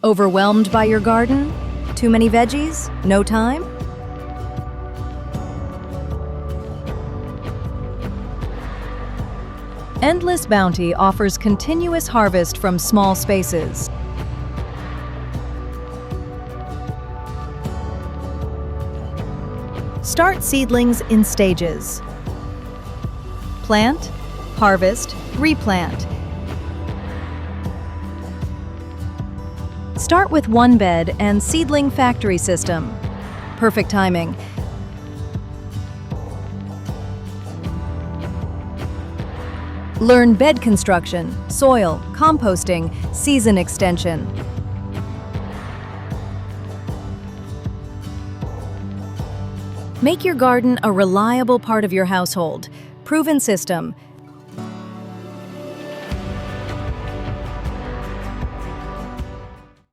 Overwhelmed by your garden? Too many veggies? No time? Endless Bounty offers continuous harvest from small spaces. Start seedlings in stages. Plant, harvest, replant. Start with one bed and seedling factory system. Perfect timing. Learn bed construction, soil, composting, season extension. Make your garden a reliable part of your household. Proven system.